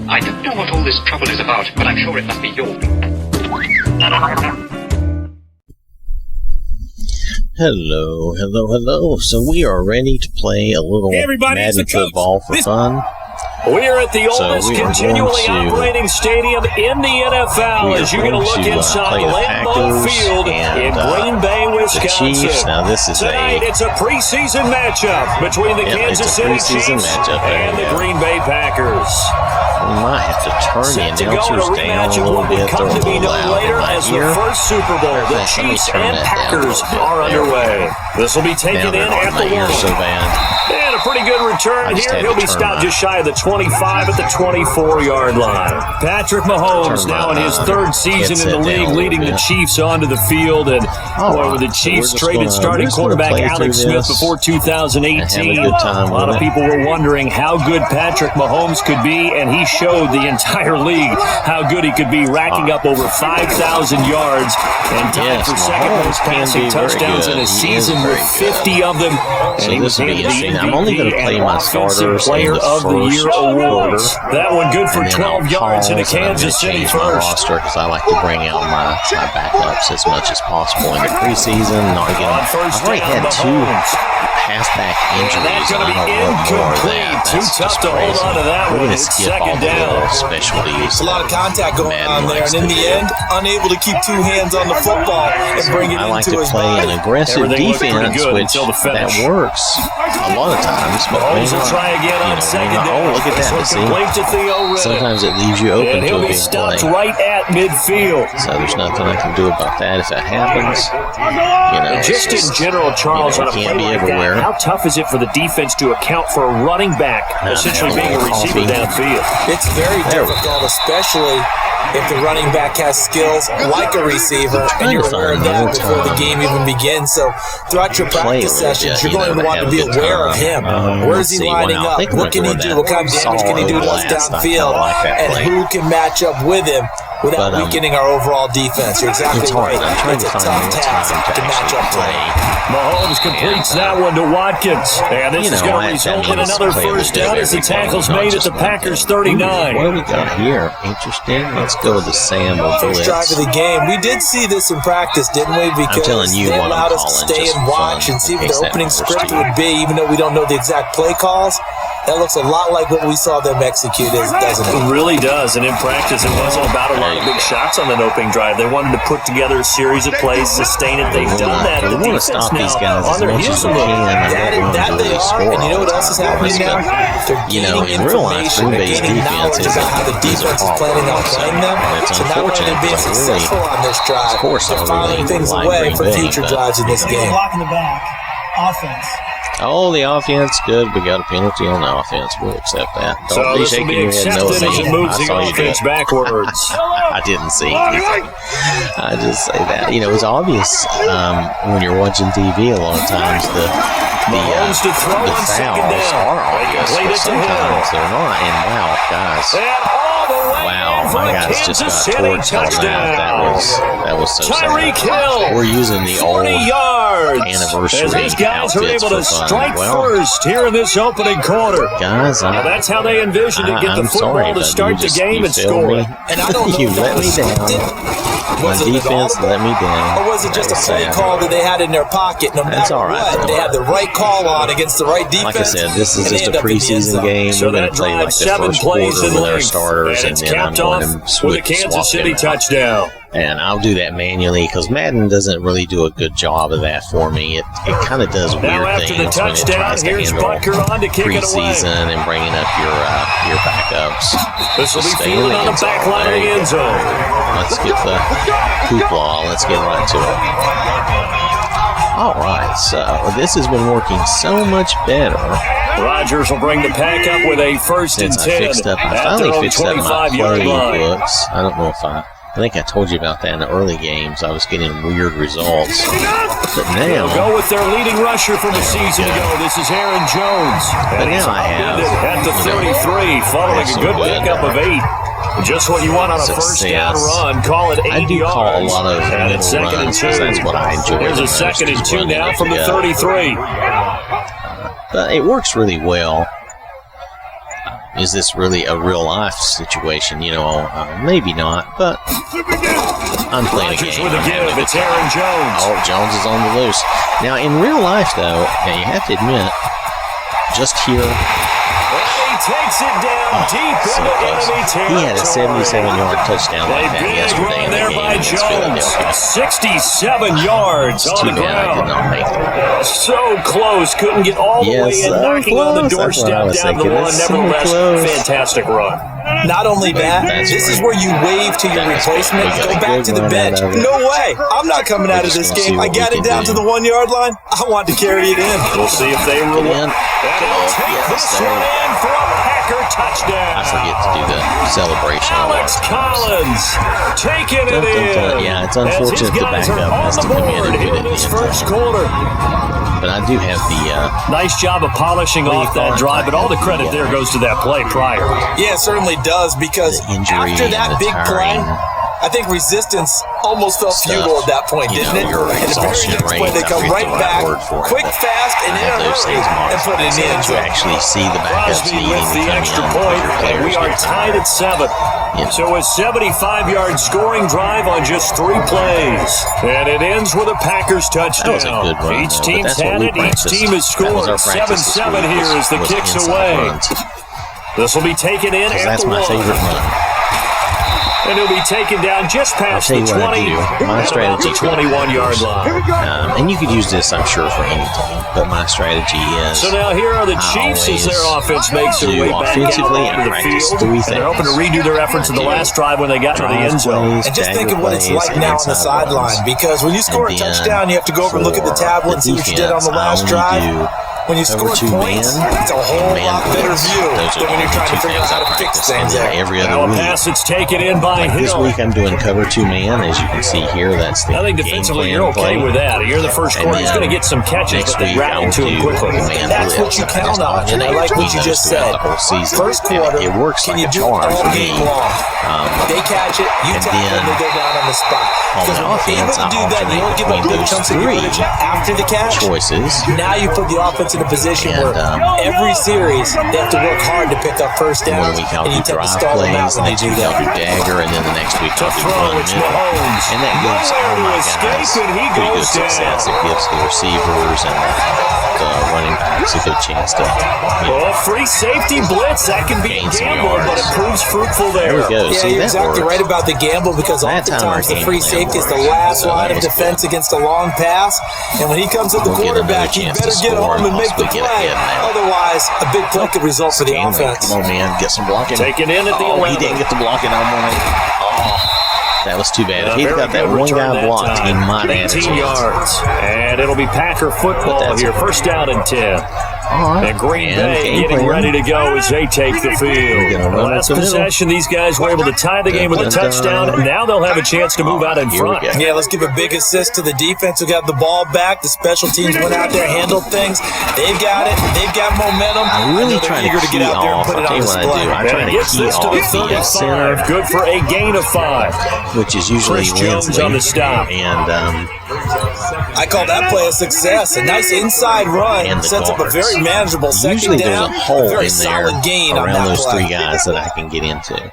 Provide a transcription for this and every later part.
I don't know what all this trouble is about, but I'm sure it must be your Hello. So we are ready to play a little Madden football for fun. We're at the oldest continually operating stadium in the NFL as you're going to look inside Lambeau Field in Green Bay, Wisconsin. Chiefs. Now this is Tonight, it's a preseason matchup between the Kansas City Chiefs and the Green Bay Packers. We might have to turn the announcers down a little bit. They're a little loud in my as ear. the first Super Bowl, the Chiefs and Packers are underway. This will be taken in at the one. So And a pretty good return here. He'll be stopped just shy of the 25 at the 24-yard line. Patrick Mahomes now in his third season in the league, leading the Chiefs onto the field. And boy, with the Chiefs traded starting quarterback Alex Smith before 2018, a lot of people were wondering how good Patrick Mahomes could be, and he showed the entire league how good he could be, racking up over 5,000 yards and tied for second most passing touchdowns in a season with 50 of them. And he was handed the I'm only going to play my starters Player of the Year award. That one good for 12 yards in a Kansas City first. Because I like to bring out my backups as much as possible in the preseason. I've already had two halfback injuries. That's going to be incomplete. Too tough to hold on to that one. It's second down. Specialties. A lot of contact going on there, and in the end, unable to keep two hands on the football and bring it into his body. I like to play an aggressive defense, which that works a lot of times. But Mahomes will try again on second down. Look at that. See? Sometimes it leaves you open to a big play. Right at midfield. So there's nothing I can do about that if that happens. Just in general, Charles, on a play like that, how tough is it for the defense to account for a running back essentially being a receiver downfield? It's very difficult, especially if the running back has skills like a receiver, and you're aware of that before the game even begins. So throughout your practice sessions, you're going to want to be aware of him. Where is he lining up? What can he do? What kind of damage can he do to us downfield? And who can match up with him without weakening our overall defense? You're exactly right. It's a tough task to match up to. Mahomes completes that one to Watkins. And this is going to result in another first down as the tackle's made at the Packers 39. What do we got here? Interesting. Let's go with the Sam or First drive of the game. We did see this in practice, didn't we? Because they allowed us to stay and watch and see what the opening script would be, even though we don't know the exact play calls. That looks a lot like what we saw them execute, doesn't it? It really does. And in practice, it wasn't about a lot of big shots on that opening drive. They wanted to put together a series of plays, sustain it. They've done that. They want to stop these guys as much as they can. That they are. And you know what else is happening now? In real life, Green Bay's defense is how the defense is planning on playing them. It's so now when they're being successful on this drive, they're filing things away for future drives in this game. Blocking the back. Offense. Oh, the offense, good. We got a penalty on the offense. We'll accept that. So this will be accepted as it moves the offense backwards. I didn't see anything. I just say that. It's obvious when you're watching TV a lot of times the fouls are obvious, but sometimes they're not. And wow, guys. Wow, my guys just got torched on that. That was so sad. We're using the old anniversary as these guys are able to strike well, first here in this opening quarter. Guys, that's how they envisioned it. Get the football to start the game and score. And I don't know you let me down. My defense let me down. Or was it just a play call that they had in their pocket? No matter what, they had the right call on against the right defense. Like I said, this is just a preseason game. We're going to play like the first quarter with our starters, and then I'm going to switch Kansas City touchdown. And I'll do that manually because Madden doesn't really do a good job of that for me. It kind of does weird things when it tries to handle preseason and bringing up your backups. This will be fielded on the back line of the end zone. Let's get the hoopla. Let's get right to it. All right, so this has been working so much better. Rodgers will bring the pack up with a first and 10. I finally fixed up my playbooks. I don't know if I think I told you about that in the early games. I was getting weird results. But now... They'll go with their leading rusher from a season ago. This is Aaron Jones. But now I have... At the 33, following a good pickup of 8. Just what you want on a first down run. Call it 80 yards. I do call a lot of and it's second and 2. That's what I enjoy. There's a second and 2 now from the 33. But it works really well. is this really a real life situation? You know, maybe not, but I'm playing a game. With a give, it's Aaron Jones. Oh, Jones is on the loose. Now, in real life, though, you have to admit, just here. Takes it down deep into enemy territory. He had a 77-yard touchdown like that yesterday in the game against Philadelphia. 67 yards on the ground. I did not make it. So close, couldn't get all the way in, knocking on the doorstep down the one. Nevertheless, fantastic run. Not only that, this is where you wave to your replacement, go back to the bench. No way, I'm not coming out of this game. I got it down to the 1 yard line. I want to carry it in. We'll see if they will win. Take this one in for a Packer touchdown. I forget to do the celebration. Alex Collins taking it in. Yeah, it's unfortunate the backup has to come in and put it in this first quarter. But I do have the... nice job of polishing off that drive, but all the credit there goes to that play prior. Yeah, it certainly does, because after that big play, I think resistance almost felt futile at that point, didn't it? Your And the very next play, they come right back, quick, fast, and in a hurry, and put it in. To actually see the backups Crosby needing with to the come extra in point, your and players we are get tied at 7. Yeah. So a 75-yard scoring drive on just 3 plays. And it ends with a Packers touchdown. That was a good run, Each team's had it. Each team has scored. 7-7 here as the kick's away. This will be taken in at that's the 1. my favorite run. And it'll be taken down just past the 20. My strategy, 21-yard line. And you could use this, I'm sure, for any team. But my strategy is. So now here are the Chiefs as their offense makes their way back out onto the field. And they're hoping to redo their efforts in the last drive when they got to the end zone. And just think of what it's like now on the sideline, because when you score a touchdown, you have to go over and look at the tablet and see what you did on the last drive. When you score points, it's a whole lot better view than when you're trying to figure out how to fix things. Now a pass that's taken in by Hill. This week I'm doing cover 2 man, as you can see here. That's the I think defensively you're okay with that. You're the first quarter. He's going to get some catches, but they rally to him quickly. That's what you count on, and I like what you just said. First quarter, it works can like you a do it charm all for game me. long? They catch it, you tackle them, they go down on the spot. Because when you're able to do that, you don't give up big chunks of yardage after the catch. Now you put the offense in a position where every series they have to work hard to pick up first down, and you tend to stall them out when they do that. Dagger, and then the next week I'll do throw, run it's middle. Mahomes. And that gives all my guys And he pretty good goes success. down. It gives the receivers and the running backs a good chance to. Well, free safety blitz, that can be a gamble, but it proves fruitful there. There we go. Yeah, See, you're that exactly works. right about the gamble, because That time our oftentimes the game free plan safety is the worked. last So line that of was defense good. against a long pass, and when he comes at the We'll get another quarterback, he chance to better get score home and and make the possibly get play. ahead now. Otherwise, a big play could result for the offense. Come on, man. Get some blocking. Taken in at the he 11. didn't get the blocking on one. Oh, that was too bad. If he'd got that one guy blocked, he might have had a 18 chance. yards. And it'll be Packer football here. First down and 10. And Green Bay getting ready to go as they take the field. Last possession, these guys were able to tie the game with a touchdown. Now they'll have a chance to move out in front. Yeah, let's give a big assist to the defense who got the ball back. The special teams went out there, handled things. They've got it. They've got momentum. I'm really trying to get out there and put it on display. I'm trying to Gets key this to off the the 35. center, Good for a gain of 5. which is usually Chris Jones Lindsley. on the stop. And I call that play a success. A nice inside run And the sets up a guards. very manageable second usually there's down. a hole very in there solid gain on around that those play. 3 guys that I can get into.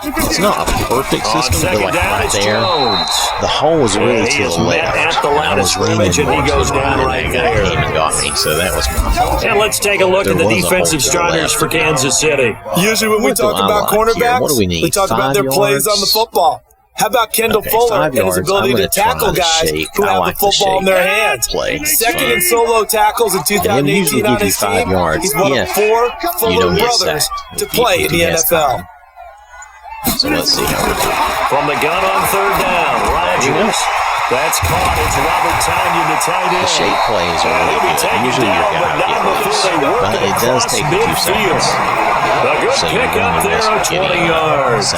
It's not a perfect On system, but second like down, right it's there, Jones. the hole was really He to is the met left. at the line and I of was leaning scrimmage, and he more to goes the down right, right and that guy there. came and got me, so that was my fault. And let's take a look at the There was a defensive hole to the starters left. for Kansas City. Usually when we What do talk I about like here? cornerbacks, What do we need? talk about 5 their plays on the yards? football. How about Kendall Okay, Fuller 5 and his yards. ability I'm to gonna try tackle the guys shake. who I have like the the football in shake their hands? play. It's Second fun. in solo tackles in And 2018 usually on give you his 5 team. yards. He's one Yeah. of 4 You Fuller don't get brothers sacked to if play he in the has NFL. time. So let's see how we do. From the gun on third down, Rodgers. That's caught. It's Robert Tonyan, the tight end. The shape plays are really good. Usually you're going to get loose, but it does take a few seconds. A good So pick up there of 20 yards.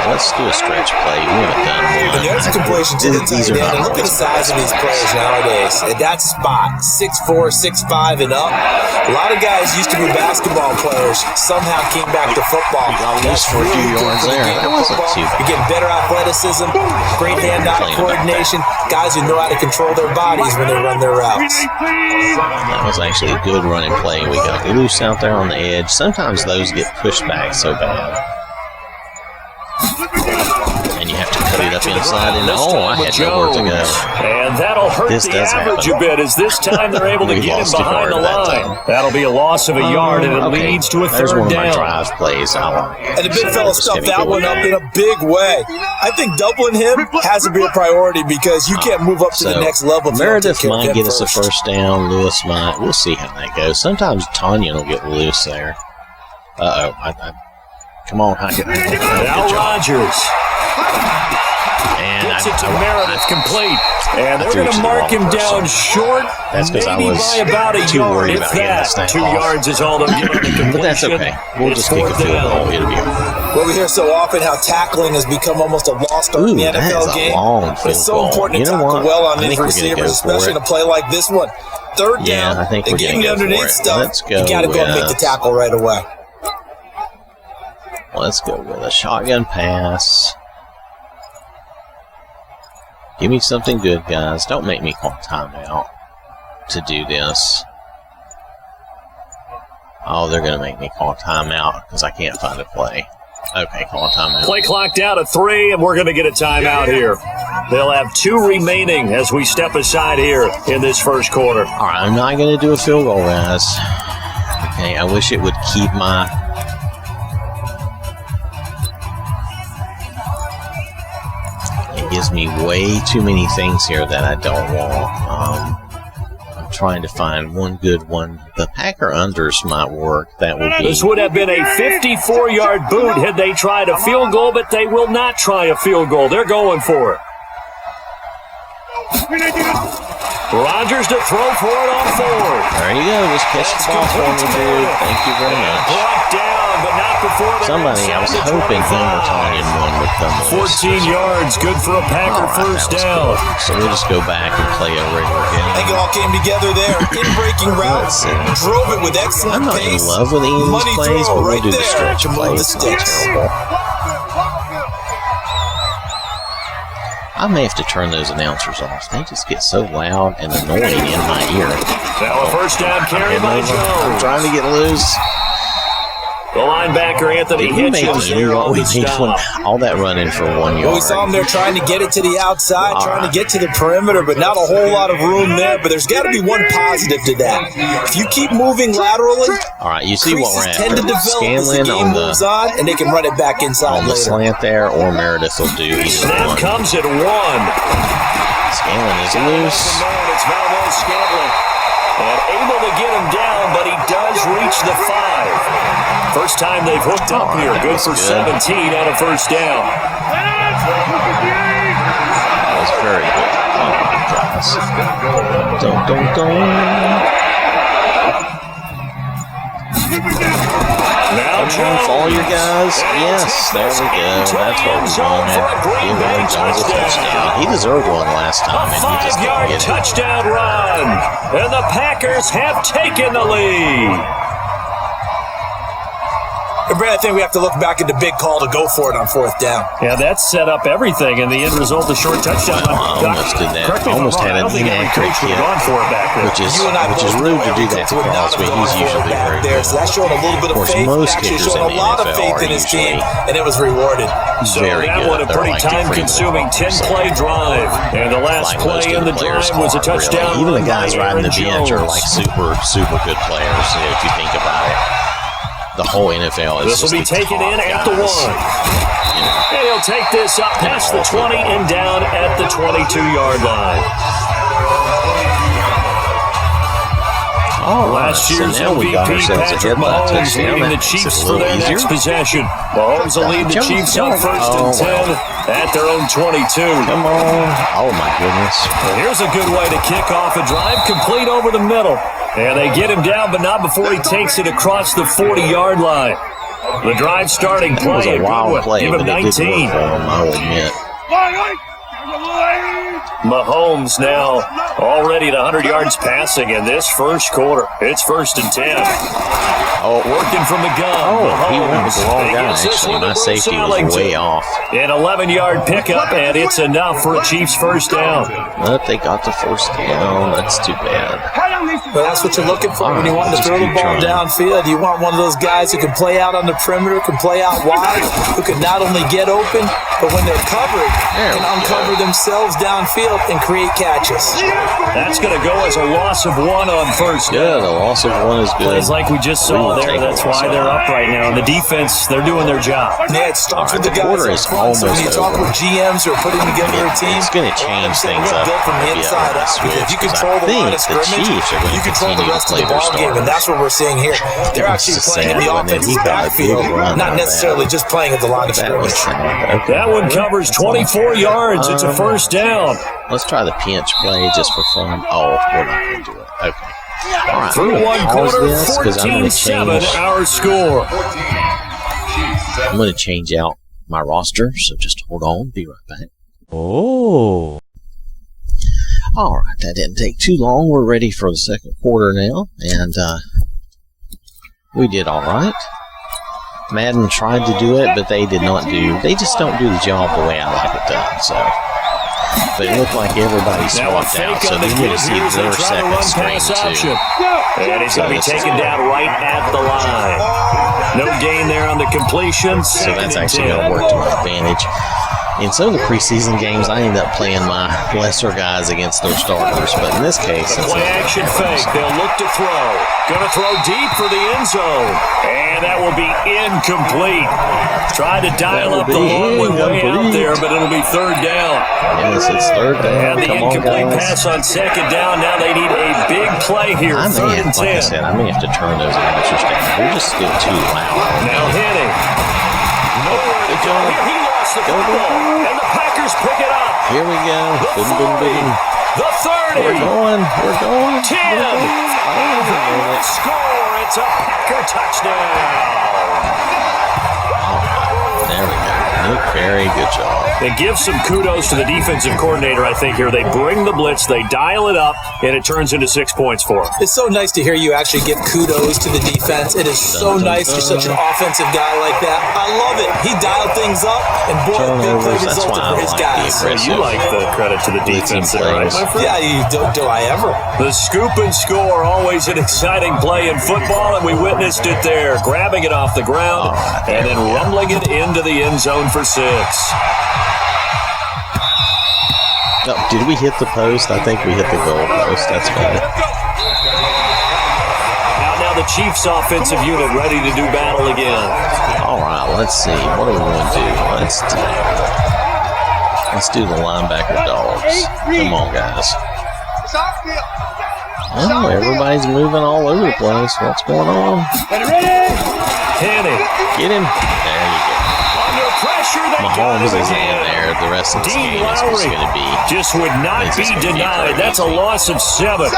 Let's do a stretch play. We haven't done one. And there's a completion to the tight end. And look at the size of these players nowadays. At that spot, 6'4", 6'5", and up. A lot of guys used to be basketball players. Somehow came back to football. That's for a few yards there. That wasn't too bad. You're getting better athleticism, great hand-eye coordination, guys who know how to control their bodies when they run their routes. That was actually a good running play. We got loose out there on the edge. Sometimes those get pushed back so bad. And you have to cut it up inside, and I had nowhere to go. And that'll hurt the average a bit, as this time they're able to get him behind the line. That'll be a loss of a yard, and it leads to a third down. There's one of my drive plays. And the big fella stuffed that one up in a big way. I think doubling him has to be a priority because you can't move up to the next level. Meredith might get us a first down. Lewis might. We'll see how that goes. Sometimes Tanya will get loose there. Come on, now Rodgers. And gets it to Meredith, complete. And they're going to mark him down short. That's because I was by about a too yard, worried if about getting that. this 2 yards is all they're getting. But that's okay. We'll just kick a field goal. It'll be okay. Well, we hear so often how tackling has become almost a lost art in the NFL game. But it's so important to tackle well on these receivers, especially in a play like this one. Third down, I think they get him underneath stuff. You got to go and make the tackle right away. Let's go with a shotgun pass. Give me something good, guys. Don't make me call timeout to do this. Oh, they're going to make me call timeout because I can't find a play. Okay, call a timeout. Play clock down to 3, and we're going to get a timeout here. They'll have 2 remaining as we step aside here in this first quarter. All right, I'm not going to do a field goal, guys. Okay, I wish it would keep my... gives me way too many things here that I don't want. I'm trying to find one good one. The Packer unders might work. That would be. This would have been a 54-yard boot had they tried a field goal, but they will not try a field goal. They're going for it. Rodgers to throw for it on 4. There you go. Just catch the ball for me, dude. Thank you very much. Brought down, but not before somebody. I was hoping Hamiltonian one would come. 14 yards, good for a Packer first down. Cool. So we'll just go back and play a regular game. I think it all came together there. In-breaking route. Drove it with excellent pace. I'm not in love with any of these plays, but we'll do the stretch play. It's not terrible. I may have to turn those announcers off. They just get so loud and annoying in my ear. Now a first down carry by Jones. I'm trying to get loose. The linebacker, Anthony Hitchens, here on the stop. All that running for 1 yard. Well, we saw him there trying to get it to the outside, trying to get to the perimeter, but not a whole lot of room there. But there's got to be one positive to that. If you keep moving laterally, all right, you see what we're at. Tend to develop as the game moves on, and they can run it back inside on the slant there, or Meredith will do either Snap one. Comes at 1. Scanlon is loose. It's Valdes Scantling. And able to get him down, but he does reach the 5. First time they've hooked up here. Good for 17 on a first down. That was very good. Oh, guys. Now follow your guys. Yes, there we go. That's what we wanted. Give Aaron Jones a touchdown. He deserved one last time, and he just didn't get it. Touchdown run. And the Packers have taken the lead. Brad, I think we have to look back at the big call to go for it on 4th down. Yeah, that set up everything, and the end result, a short touchdown. I almost did that. Almost had an inaccurate kick, which is rude to do that to Crosby. He's usually very good. So that showed a little bit of faith. Most Actually kickers showed in the a lot of NFL faith in his team, and it was rewarded. So very that good. one a pretty time-consuming 10-play drive, and the last play in the drive was a touchdown. Even the guys riding the bench are like super good players if you think about it. The whole NFL is. This will be taken in at the 1. And he'll take this up past the 20 and down at the 22-yard line. Last year's MVP Patrick Mahomes leading the Chiefs for their next possession. Mahomes will lead the Chiefs on 1st and 10 at their own 22. Come on. Oh, my goodness. Well, here's a good way to kick off a drive, complete over the middle. And they get him down, but not before he takes it across the 40-yard line. The drive starting play, was a wild play, give him 19. I will admit. Mahomes now already at 100 yards passing in this first quarter. It's 1st and 10. Oh, working from the gun. Oh, he went with the wrong Mahomes. guy, actually. My safety was way off. An 11-yard pickup, and it's enough for a Chiefs first down. But they got the first down. That's too bad. But that's what you're looking for when you want to throw the ball downfield. You want one of those guys who can play out on the perimeter, can play out wide, who can not only get open, but when they're covered, can uncover themselves downfield and create catches. That's going to go as a loss of 1 on first down. Yeah, the loss of 1 is good. Plays like we just saw there. That's why they're up right now. And the defense, they're doing their job. Yeah, it starts with the guys up front. So when you talk with GMs who are putting together a team, it's going to change things up built from the inside out. Because you control the line of scrimmage, you control the rest of the ball game, and that's what we're seeing here. They're actually playing in the offensive backfield, not necessarily just playing at the line of scrimmage. That one covers 24 yards. It's a first down. Let's try the pinch play just for fun. Oh, we're not going to do it. Okay. All right. Through one quarter, 14-7 our score. I'm going to change out my roster, so just hold on. Be right back. Oh. All right. That didn't take too long. We're ready for the second quarter now, and we did all right. Madden tried to do it, but they did not do. They just don't do the job the way I like it done. So, but it looked like everybody swapped out. So they need to see their second string too. And he's going to be taken down right at the line. No gain there on the completion. So that's actually going to work to my advantage. In some of the preseason games, I end up playing my lesser guys against their starters. But in this case, it's play action fake. They'll look to throw. Going to throw deep for the end zone. And that will be incomplete. Try to dial up the long way out there, but it'll be third down. Yes, it's third down. And the incomplete pass on second down. Now they need a big play here. Third and 10. Like I said, I may have to turn those announcers down. They're just still too loud. Now hitting. Nowhere to go. He lost the football. And the Packers pick it up. Here we go. The 40. The 30. We're going. 10. Score. It's a Packer touchdown. There we go. Very good job. They give some kudos to the defensive coordinator, I think, here. They bring the blitz, they dial it up, and it turns into 6 points for them. It's so nice to hear you actually give kudos to the defense. It is so nice for such an offensive guy like that. I love it. He dialed things up, and boy, big play resulted for his guys. You like the credit to the defense there, right, my friend? Yeah, do I ever. The scoop and score, always an exciting play in football, and we witnessed it there. Grabbing it off the ground, and then rumbling it into the end zone for 6. Oh, did we hit the post? I think we hit the goal post. That's fine. Now the Chiefs offensive unit ready to do battle again. All right, let's see. What are we going to do? Let's do the linebacker dogs. Come on, guys. Oh, everybody's moving all over the place. What's going on? Kenny. Get him. There you go. Under pressure, they Mahomes got is in there. The rest of this game is just going to be. Just would not be denied. That's a loss of 7.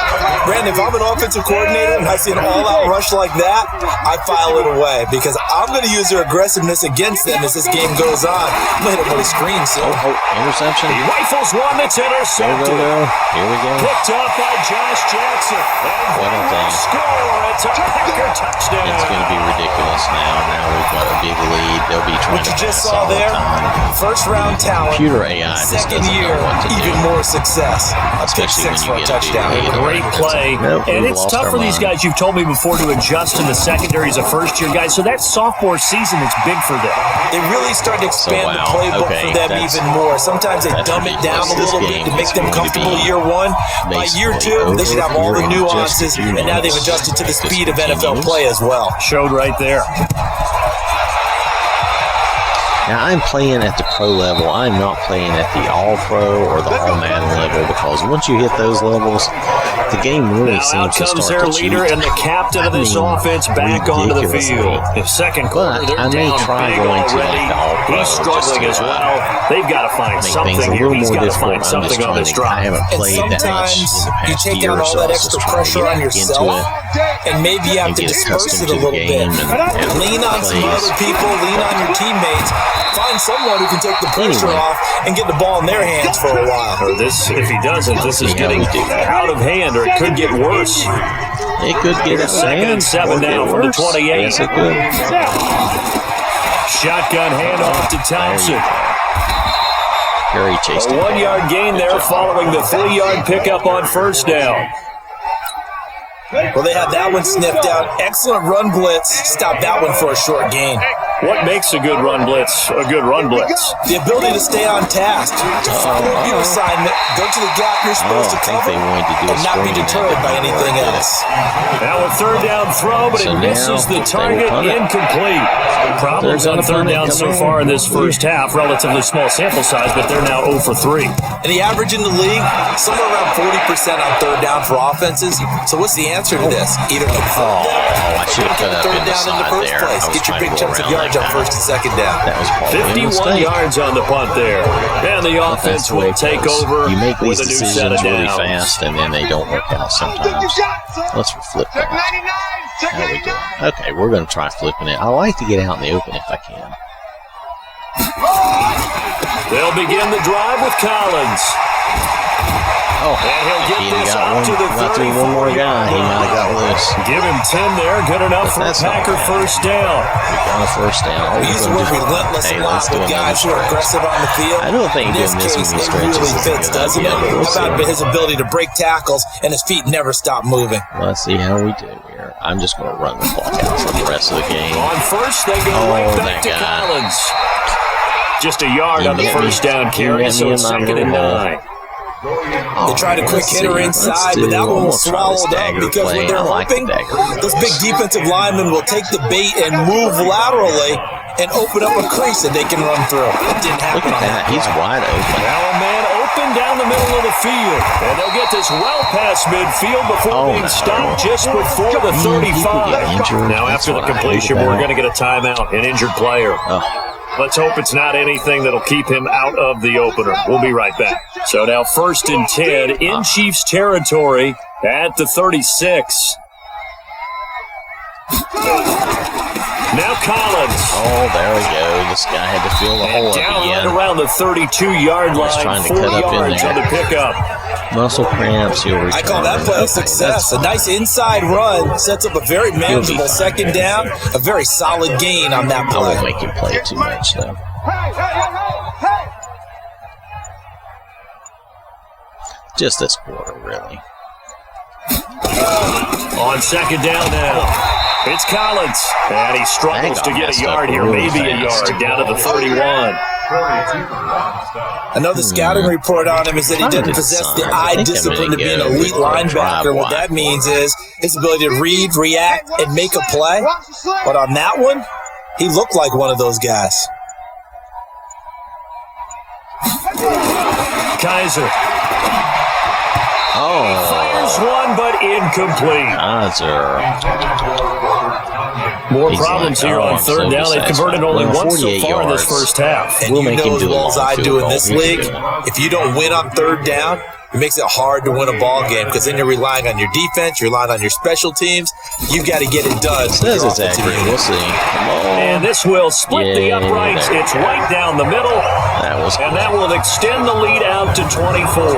Brandon, if I'm an offensive coordinator and I see an all-out rush like that, I file it away because I'm going to use their aggressiveness against them as this game goes on. I'm going to hit them with a screen. So. Interception. He rifles one that's intercepted. Here we go. Picked up by Josh Jackson. What a thing. Score. It's a Packer touchdown. It's going to be ridiculous now. Now we've got a big lead. They'll be trying what you to just saw there, first-round talent. Computer AI just second doesn't year, know what to do. even more success. Especially when you get touchdown. a Great play. And it's tough for these guys, you've told me before, to adjust in the secondary as a first-year guy. So that sophomore season is big for them. They really start to expand the playbook for them even more. Sometimes they dumb it down a little bit to make them comfortable year 1. By year 2, they should have all the nuances, and now they've adjusted to the speed of NFL play as well. Showed right there. Now, I'm playing at the pro level. I'm not playing at the all-pro or the all-Madden level because once you hit those levels, the game really seems to start to cheat. Now out comes their leader and the captain of this offense back onto the field. In second quarter, they're down big already. He's struggling as well. They've got to find something here. He's got to find something on this drive. And sometimes you take out all that extra pressure on yourself, and maybe you have to disperse it a little bit. Lean on some other people, lean on your teammates. Find someone who can take the pressure off and get the ball in their hands for a while. Or this, if he doesn't, this is getting out of hand, or it could get worse. It could get a second and 7 now from the 28. Yes, it could. Shotgun handoff to Thompson. Very chasing. A 1-yard gain there following the 3-yard pickup on first down. Well, they had that one sniffed out. Excellent run blitz. Stop that one for a short gain. What makes a good run blitz a good run blitz? The ability to stay on task. Follow your assignment. Go to the gap you're supposed to cover and not be deterred by anything else. Now a third down throw, but it misses the target. Incomplete. Problems on third down so far in this first half. Relatively small sample size, but they're now 0 for 3. And the average in the league, somewhere around 40% on third down for offenses. So what's the answer to this? Either I should have cut up third down in the first place. Get your big chunks of yards on first and second down. That was 51 yards on the punt there. And the offense will take over you make these with a new set of decisions really downs. fast, and then they don't work out sometimes. Let's flip that. There we go. Okay, we're going to try flipping it. I like to get out in the open if I can. They'll begin the drive with Collins. Oh, and he'll get this up to the 34. One more guy. He might have got loose. Give him 10 there. Good enough for a Packer first down. On a first down. We used to work relentless a lot with guys who are aggressive on the field. I don't think in this case, it really fits, doesn't it? How about his ability to break tackles and his feet never stop moving? Let's see how we do here. I'm just going to run the clock out for the rest of the game. On first, they go right back to Collins. Just a yard on the first down carry, so it's 2nd and 9. They tried a quick hitter inside, but that one was swallowed up because when they're hoping, those big defensive linemen will take the bait and move laterally and open up a crease that they can run through. It didn't happen. Look at that. He's wide open. Now a man open down the middle of the field. And they'll get this well past midfield before being stopped just before the 35. Now after the completion, we're going to get a timeout, an injured player. Let's hope it's not anything that'll keep him out of the opener. We'll be right back. So now 1st and 10 in Chiefs territory at the 36. Now Collins. Oh, there we go. This guy had to fill the hole up down again. right around the 32-yard line. Trying to 4 cut up in yards there. on the pickup. Muscle cramps. He'll return. I call that play a success. A nice inside run sets up a very manageable second down. A very solid gain on that play. I won't make him play too much, though. Just this quarter, really. On second down now. It's Collins. And he struggles to get a yard here. Maybe a yard down to the 31. I know the scouting report on him is that he didn't possess the eye discipline to be an elite linebacker. What that means is his ability to read, react, and make a play. But on that one, he looked like one of those guys. Kaiser. Oh. Fires one, but incomplete. More problems here on third down. They've converted only once so far in this first half. And you know as well as I do in this league, if you don't win on third down, it makes it hard to win a ball game because then you're relying on your defense, you're relying on your special teams. You've got to get it done. Says it's accurate. We'll see. And this will split the uprights. It's right down the middle. And that will extend the lead out to 24.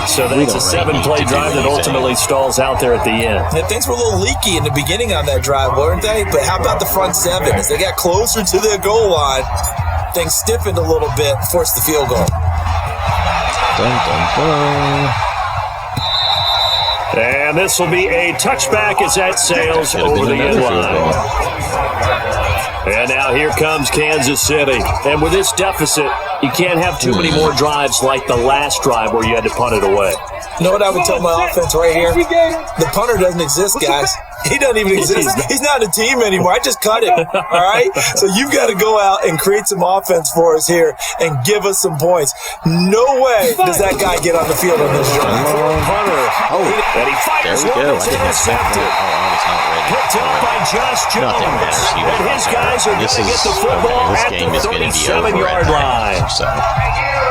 So that's a 7-play drive that ultimately stalls out there at the end. And things were a little leaky in the beginning on that drive, weren't they? But how about the front seven? As they got closer to their goal line, things stiffened a little bit and forced the field goal. Dun, dun, dun. And this will be a touchback as that sails over the end line. And now here comes Kansas City. And with this deficit, you can't have too many more drives like the last drive where you had to punt it away. You know what I would tell my offense right here? The punter doesn't exist, guys. He doesn't even exist. He's not in the team anymore. I just cut him. All right? So you've got to go out and create some offense for us here and give us some points. No way does that guy get on the field on this drive. And he fires one that's intercepted. Picked up by Josh Jones. And his guys are going to get the football at the 37-yard line.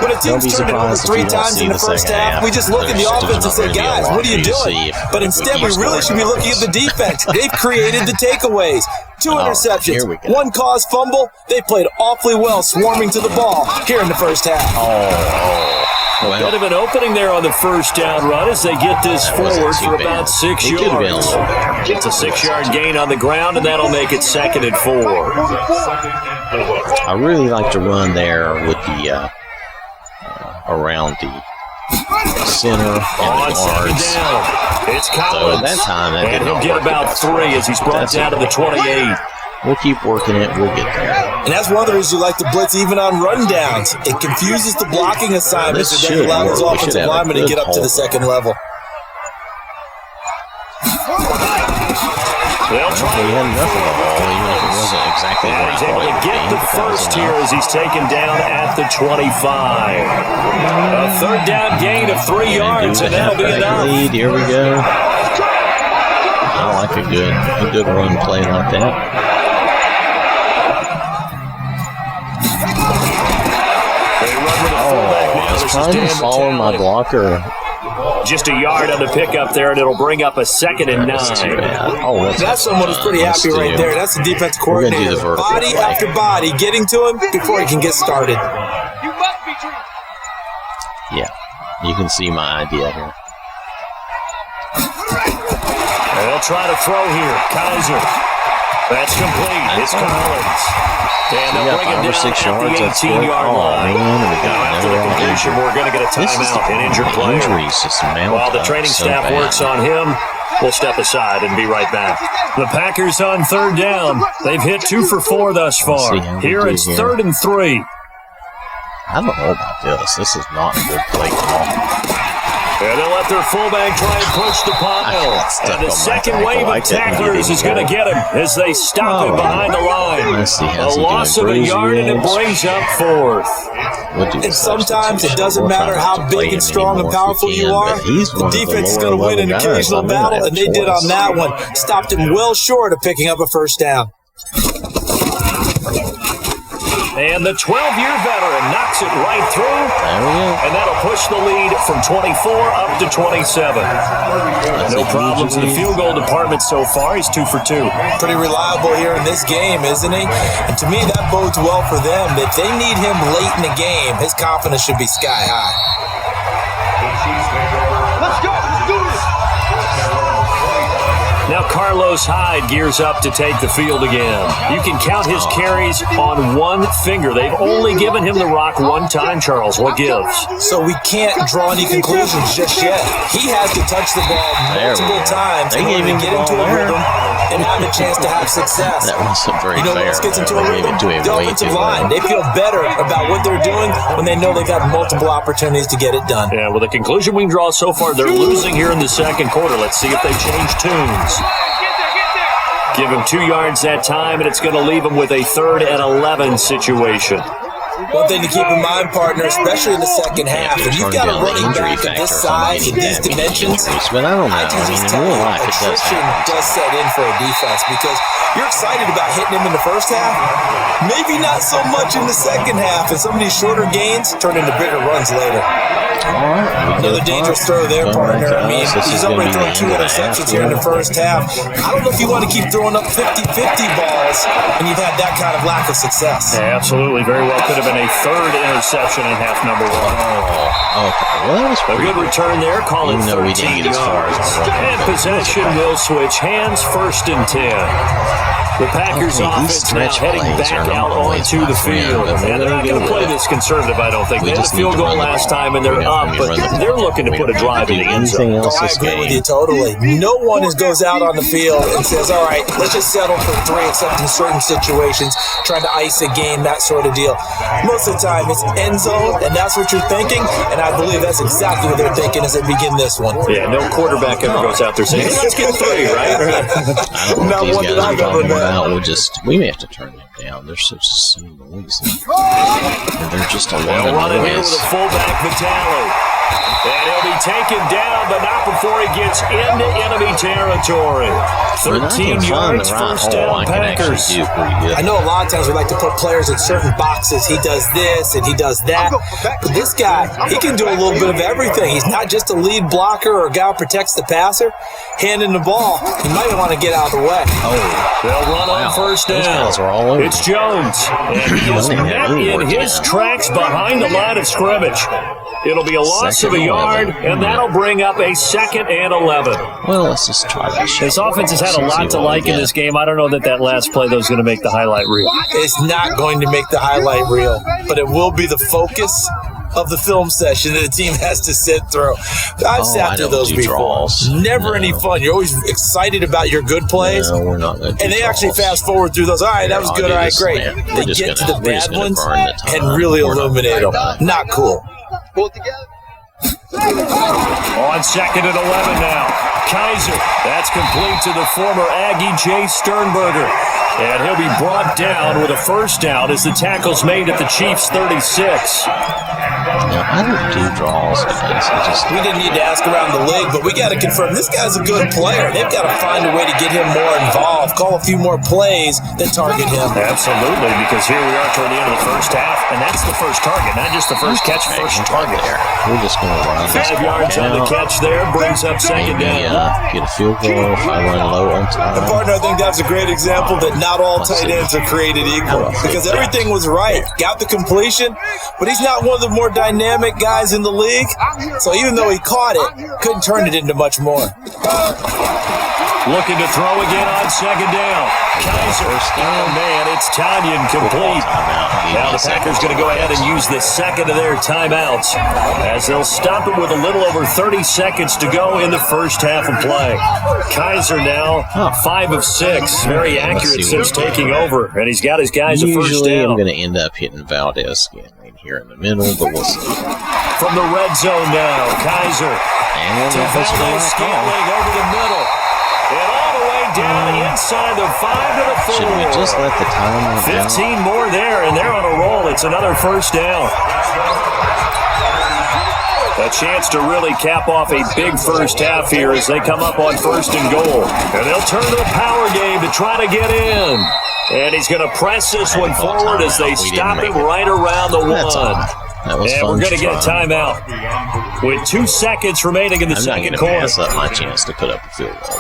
When a team's turned it over 3 times in the first half, we just look at the offense and say, guys, what are you doing? But instead, we really should be looking at the defense. They've created the takeaways. 2 interceptions, 1 caused fumble. They played awfully well swarming to the ball here in the first half. A bit of an opening there on the first down run as they get this forward for about 6 yards. It's a 6-yard gain on the ground, and that'll make it 2nd and 4. I really like to run there with the around the center and the guards. It's Collins. So that time, and he'll get about 3 as he's brought down to the 28. We'll keep working it. We'll get there. And that's one of the reasons you like to blitz even on rundowns. It confuses the blocking assignments. It doesn't allow those offensive linemen to get up to the second level. They'll try he had enough of the ball, even if it wasn't exactly where he's able to get the first here as he's taken down at the 25. A 3rd down gain of 3 yards, and that'll be enough. Lead. Here we go. I like a good run play like that. I was trying to follow my blocker. Just a yard on the pickup there, and it'll bring up a 2nd and 9. That's someone who's pretty happy right there. That's the defense coordinator. Body after body getting to him before he can get started. Yeah, you can see my idea here. They'll try to throw here. Kaiser. That's complete. It's Collins. And they'll bring it down at the 18-yard line. After the completion, we're going to get a timeout and injured player. While the training staff works on him, we'll step aside and be right back. The Packers on 3rd down. They've hit 2 for 4 thus far. Here it's 3rd and 3. I don't know about this. This is not a good play call. And they'll let their fullback try and push the pile. And the second wave of tacklers is going to get him as they stop him behind the line. A loss of a yard, and it brings up 4th. And sometimes it doesn't matter how big and strong and powerful you are. The defense is going to win an occasional battle, and they did on that one. Stopped him well short of picking up a first down. And the 12-year veteran knocks it right through. And that'll push the lead from 24 up to 27. No problems in the field goal department so far. He's 2 for 2. Pretty reliable here in this game, isn't he? And to me, that bodes well for them. If they need him late in the game, his confidence should be sky high. Let's go. Let's do this. Now Carlos Hyde gears up to take the field again. You can count his carries on one finger. They've only given him the rock one time, Charles. What gives? So we can't draw any conclusions just yet. He has to touch the ball multiple times in order to get into a rhythm and have a chance to have success. That wasn't very fair. Once gets into a rhythm, the offensive line, they feel better about what they're doing when they know they got multiple opportunities to get it done. Yeah, well, the conclusion we can draw so far, they're losing here in the second quarter. Let's see if they change tunes. Give him 2 yards that time, and it's going to leave him with a 3rd and 11 situation. One thing to keep in mind, partner, especially in the second half, if you've got a running back of this size and these dimensions, but I don't know. I can just tell you, attrition does set in for a defense because you're excited about hitting him in the first half, maybe not so much in the second half, and some of these shorter gains turn into bigger runs later. Another dangerous throw there, partner. I mean, he's already thrown 2 interceptions here in the first half. I don't know if you want to keep throwing up 50-50 balls and you've had that kind of lack of success. Yeah, absolutely. Very well could have been a 3rd interception in half number 1. Okay. Well, that was a good return there. Call it 13 yards. And possession will switch hands, 1st and 10. The Packers offense now heading back out onto the field. And they're not going to play this conservative, I don't think. They had a field goal last time, and they're up, but they're looking to put a drive in the end zone. I agree with you totally. No one goes out on the field and says, all right, let's just settle for 3, except in certain situations, trying to ice a game, that sort of deal. Most of the time, it's end zone, and that's what you're thinking, and I believe that's exactly what they're thinking as they begin this one. Yeah, no quarterback ever goes out there saying, let's get 3, right? I don't know what these guys are talking about. We may have to turn them down. They're such a noisy. They're just a lot of running here noise. with a fullback, Vitale. And he'll be taken down, but not before he gets into enemy territory. 13 yards, first down, Packers. I know a lot of times we like to put players in certain boxes. He does this and he does that. But this guy, he can do a little bit of everything. He's not just a lead blocker or a guy who protects the passer. Handing the ball, he might want to get out of the way. They'll run on first down. It's Jones. And he is met in his tracks behind the line of scrimmage. It'll be a loss of a yard, and that'll bring up a 2nd and 11. Well, let's just try that. His offense has had a lot to like in this game. I don't know that last play, though, is going to make the highlight reel. It's not going to make the highlight reel, but it will be the focus of the film session that the team has to sit through. I've sat through those before. Never any fun. You're always excited about your good plays. No, we're not going to. And they actually fast forward through those. All right, that was good. All right, great. They get to the bad ones and really illuminate them. Not cool. Pull it together. On 2nd and 11 now. Kaiser. That's complete to the former Aggie Jay Sternberger. And he'll be brought down with a first down as the tackle's made at the Chiefs' 36. Now, I don't do draws, guys. We didn't need to ask around the league, but we got to confirm this guy's a good player. They've got to find a way to get him more involved, call a few more plays, then target him. Absolutely, because here we are toward the end of the first half, and that's the first target, not just the first catch, first target. We're just going to run this 5 yards on the catch there, brings up 2nd down. Get a field goal if I run low on time. And partner, I think that's a great example that not all tight ends are created equal, because everything was right. Got the completion, but he's not one of the more dynamic guys in the league. So even though he caught it, couldn't turn it into much more. Looking to throw again on 2nd down. Kaiser. Oh, man, it's Tanyan complete. Now the Packers going to go ahead and use the second of their timeouts as they'll stop it with a little over 30 seconds to go in the first half of play. Kaiser now 5 of 6. Very accurate since taking over, and he's got his guys a first down. I'm going to end up hitting Valdez again here in the middle, but we'll see. From the red zone now, Kaiser. And to Valdez-Scantling over the middle. And all the way down inside the 5 to the 4. Should we just let the time 15 more there, and they're on a roll. It's another first down. A chance to really cap off a big first half here as they come up on 1st and goal. And they'll turn to a power game to try to get in. And he's going to press this one forward as they stop it right around the 1. And we're going to get a timeout with 2 seconds remaining in the second quarter. I'm not going to pass up my chance to put up a field goal.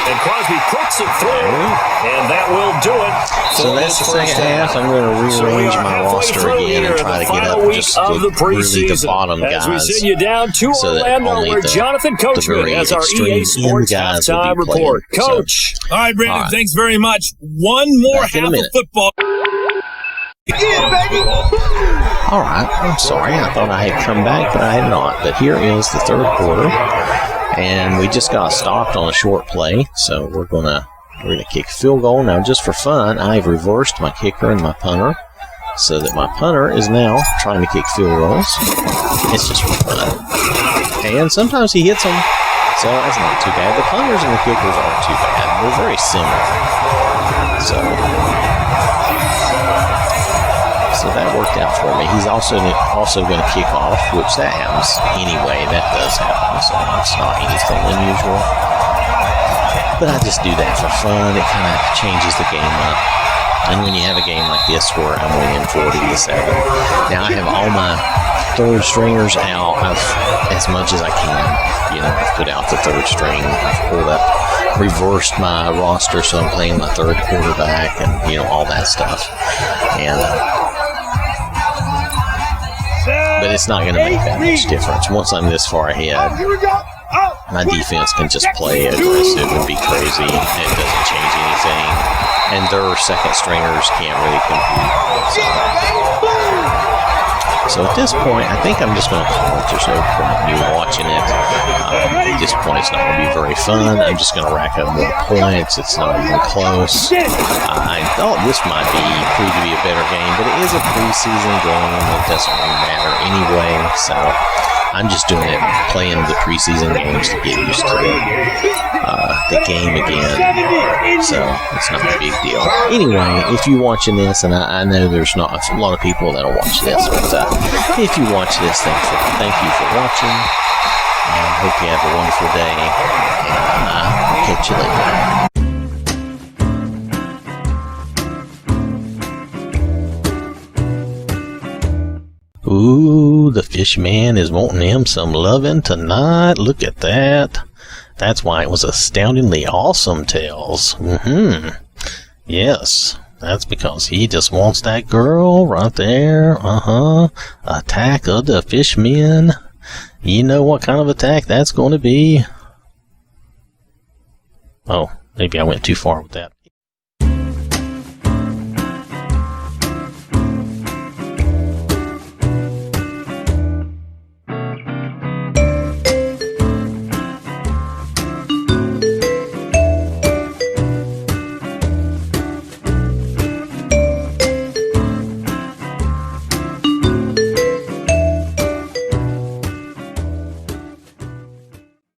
And Crosby puts it through, and that will do it. So that's the second half. I'm going to rearrange my roster again and try to get up just really the bottom guys. As we send you down to Orlando, where Jonathan Coachman has our EA Sports halftime report. Coach. All right, Brandon, thanks very much. One more half of football. All right, I'm sorry. I thought I had come back, but I had not. But here is the third quarter, and we just got stopped on a short play, so we're gonna kick a field goal. Now, just for fun, I've reversed my kicker and my punter, so that my punter is now trying to kick field goals. It's just for fun, and sometimes he hits them, so that's not too bad. The punters and the kickers aren't too bad. They're very similar, so that worked out for me. He's also going to kick off, which that happens anyway. That does happen, so it's not anything unusual. But I just do that for fun. It kind of changes the game up. And when you have a game like this where I'm winning 40-7, now I have all my third stringers out as much as I can. You know, I've put out the third string. I've pulled up, reversed my roster, so I'm playing my third quarterback and, all that stuff. And but it's not going to make that much difference once I'm this far ahead. my defense can just play aggressive and be crazy, and it doesn't change anything. And their second stringers can't really compete. So at this point, I think I'm just going to call it. There's no point in me watching it. At this point, it's not going to be very fun. I'm just going to rack up more points. It's not even close. I thought this might prove to be a better game, but it is a preseason game. It doesn't really matter anyway. So I'm just doing it, playing the preseason games to get used to the game again. So it's not a big deal. Anyway, if you're watching this, and I know there's not a lot of people that'll watch this, but if you watch this, thank you for watching. I hope you have a wonderful day, and I'll catch you later. Ooh, the fish man is wanting him some loving tonight. Look at that. That's why it was astoundingly awesome, Tails. Yes, that's because he just wants that girl right there. Attack of the fishmen. You know what kind of attack that's going to be? Oh, maybe I went too far with that.